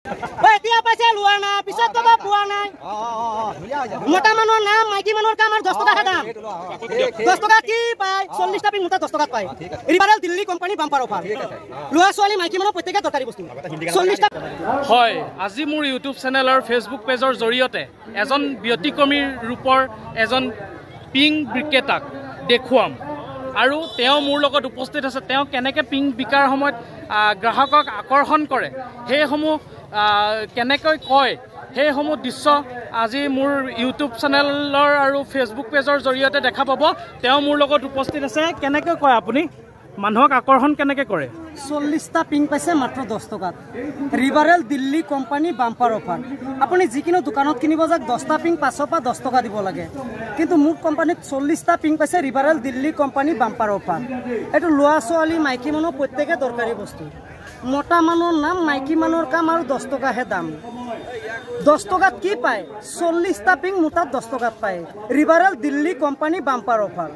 এতিয়া পাইছে লোৱা নাই পিছত কব পোৱা নাই মোটা মানুহৰ নাম মাইকী মানুহৰ কাম আৰু 10 টকা দাম 10 টকা কি পায় 40টা পিং মোটা 10 টকাত পায় ৰিভাৰেল দিল্লী কোম্পানী বাম্পাৰ অফাৰ লোৱা ছোৱালী মাইকী মানুহ প্ৰত্যেকে দৰকাৰী বস্তু 40টা হয় আজি মোৰ ইউটিউব চেনেল আৰু ফেচবুক পেজৰ জৰিয়তে এজন ব্যতিক্ৰমী ৰূপৰ এজন পিং বিক্ৰেতাক দেখুৱাম আৰু তেওঁ মোৰ লগত উপস্থিত আছে তেওঁ কেনেকৈ পিং বিকাৰ সময়ত গ্ৰাহকক আকৰ্ষণ কৰে সেইসমূহ কেনেকৈ কয় সেইসমূহ দৃশ্য আজি মোৰ ইউটিউব চেনেলৰ আৰু ফেচবুক পেজৰ জৰিয়তে দেখা পাব তেওঁ মোৰ লগত উপস্থিত আছে কেনেকৈ কয় আপুনি মানুহক আকৰ্ষণ কেনেকৈ কৰে 40টা পিং পাইছে মাত্ৰ 10 টকাত ৰিভাৰেল দিল্লী কোম্পানী বাম্পাৰ অফাৰ আপুনি যিকোনো দোকানত কিনিব যাক 10টা পিং 500 পৰা 10 টকা দিব লাগে কিন্তু মোৰ কোম্পানীত 40টা পিং পাইছে ৰিভাৰেল দিল্লী কোম্পানী বাম্পাৰ অফাৰ এটো লোৱা ছোৱালী মাইকী মানুহ প্ৰত্যেকে দৰকাৰী বস্তু মোটা মানুহৰ নাম মাইকী মানুহৰ কাম আৰু 10 টকাহে দাম 10 টকাত কি পায় 40টা পিং মোটা 10 টকাত পায় ৰিভাৰেল দিল্লী কোম্পানী বাম্পাৰ অফাৰ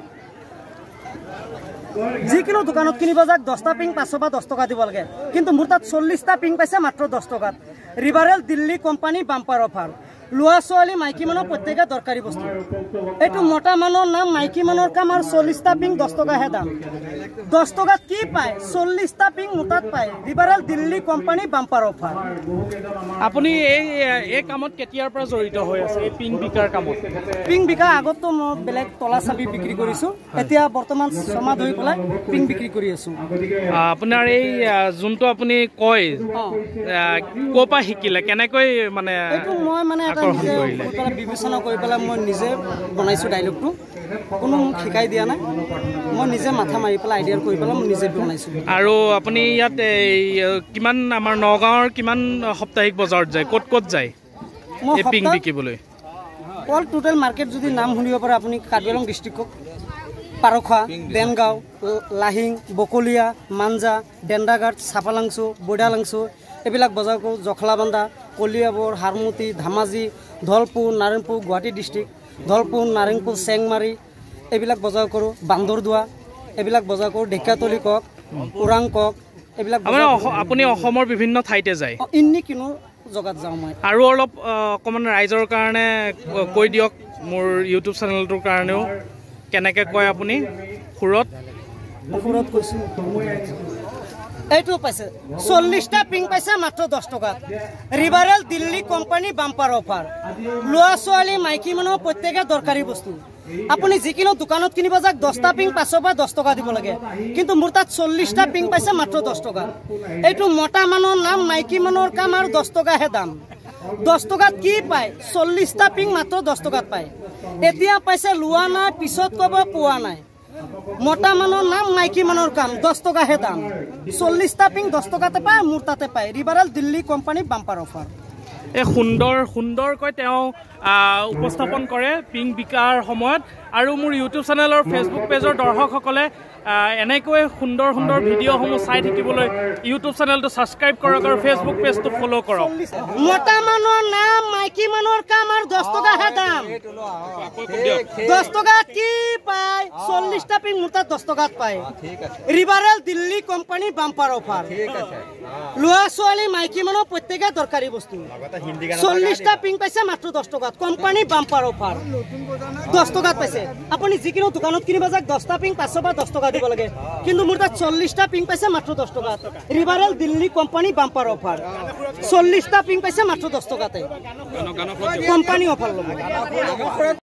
যিকোনো দোকানত কিনিব যাক 10টা পিং 500 বা 10 টকা দিব লাগে কিন্তু মোৰ তাত 40টা পিং পাইছে মাত্ৰ 10 টকাত ৰিভাৰেল দিল্লী কোম্পানী বাম্পাৰ অফাৰ লোৱা ছোৱালী মাইকী মানুহ প্ৰত্যেকে দৰকাৰী বস্তু এইটো মোটা মানুহৰ নাম মাইকী মানুহৰ কাম আৰু 40টা পিং 10 টকাহে দাম 10 টকাত কি পায় 40টা পিং মোটাত পায় ৰিভাৰেল দিল্লী কোম্পানী বাম্পাৰ অফাৰ আপুনি এই কামত কেতিয়াৰ পৰা জড়িত হৈ আছে এই পিং বিকাৰ কামত পিং বিকাৰ আগতো মই বেলেগ তলা চাবি বিক্ৰী কৰিছো এতিয়া বৰ্তমান সমাজ হৈ পেলাই পিং বিক্ৰী কৰি আছো আপোনাৰ এই যোনটো আপুনি কয় ক'ৰ পৰা শিকিলে কেনেকৈ মানে এইটো মই মানে এটা বিবেচনা কৰি পেলাই মই নিজে বনাইছো ডাইলগটো কোনো মোক শিকাই দিয়া নাই মই নিজে মাথা মাৰি পেলাই আইডিয়া কৰি পেলাই মই নিজে বনাইছো আৰু আপুনি ইয়াত কিমান আমাৰ নগাঁৱৰ কিমান সাপ্তাহিক বজাৰত যায় ক'ত ক'ত যায় এই পিং বিকিবলৈ অল টোটেল মাৰ্কেট যদি নাম শুনিব পাৰে আপুনি কাৰ্বি আংলং ডিষ্ট্ৰিক্টক পাৰখোৱা দেনগাঁও লাহিং বকলিয়া মাঞ্জা ডেন্দাঘাট চাপালাংচু বৈদালাংচু এইবিলাক বজাৰ কৰোঁ জখলাবান্ধা কলিয়াবৰ হাৰমতি ধেমাজি ধলপুৰ নাৰায়ণপুৰ গুৱাহাটী ডিষ্ট্ৰিক্ট ধলপুৰ নাৰায়ণপুৰ চেংমাৰী এইবিলাক বজাৰ কৰোঁ বান্দৰদোৱা এইবিলাক বজাৰ কৰোঁ ঢেকিয়াতলি কক ওৰাং কক এইবিলাক আপুনি অসমৰ বিভিন্ন ঠাইতে যায় ইন্নি কিনো জগাত যাওঁ মই আৰু অলপ অকণমান ৰাইজৰ কাৰণে কৈ দিয়ক মোৰ ইউটিউব চেনেলটোৰ কাৰণেও কেনেকৈ কয় আপুনি সুৰত কৈছোঁ এইটো পাইছে 40টা পিং পাইছে মাত্ৰ 10 টকাত ৰিভাৰেল দিল্লী কোম্পানী বাম্পাৰ অফাৰ লোৱা ছোৱালী মাইকী মানুহ প্ৰত্যেকে দৰকাৰী বস্তু আপুনি যিকোনো দোকানত কিনিব যাক 10টা পিং 500 পৰা 10 টকা দিব লাগে কিন্তু মোৰ তাত 40টা পিং পাইছে মাত্ৰ 10 টকা এইটো মোটা মানুহৰ নাম মাইকী মানুহৰ কাম আৰু 10 টকাহে দাম 10 টকাত কি পায় 40টা পিং মাত্ৰ 10 টকাত পায় এতিয়া পাইছে লোৱা নাই পিছত কব পোৱা নাই মোটা মানুহৰ নাম মাইকী মানুহৰ কাম 10 টকাহে দাম 40টা পিং 10 টকাতে পায় মোৰ তাতে পায় ৰিভাৰেল দিল্লী কোম্পানী বাম্পাৰ অফাৰ এই সুন্দৰকৈ তেওঁ উপস্থাপন কৰে পিং বিকাৰ সময়ত আৰু মোৰ ইউটিউব চেনেল আৰু ফেচবুক পেজৰ দৰ্শকসকলে এনেকৈ সুন্দৰ ভিডিঅ'সমূহ চাই থাকিবলৈ ইউটিউব চেনেলটো ছাবস্ক্ৰাইব কৰক আৰু ফেচবুক পেজটো ফ'ল' কৰক মোটা মানুহৰ নাম মাইকী মানুহৰ কাম আৰু 10 টকাহে দাম 10 টকাত কি পায় 40টা পিং মোটা 10 টকাত পায় ৰিভাৰেল দিল্লী কোম্পানী বাম্পাৰ অফাৰ লোৱা ছোৱালী মাইকী মানুহ প্ৰত্যেকে দৰকাৰী বস্তু 40টা পিং পাইছে মাত্ৰ 10 টকাত কোম্পানী বাম্পাৰ অফাৰ 10 টকাত পাইছে আপুনি যিকোনো দোকানত কিনিব যাক 10টা পিং 500 বা 10 টকা দিব লাগে কিন্তু মোৰ তাত 40টা পিং পাইছে মাত্ৰ 10 টকাত ৰিভাৰেল দিল্লী কোম্পানী বাম্পাৰ অফাৰ 40টা পিং পাইছে মাত্ৰ 10 টকাতে কোম্পানী অফাৰ ল'ব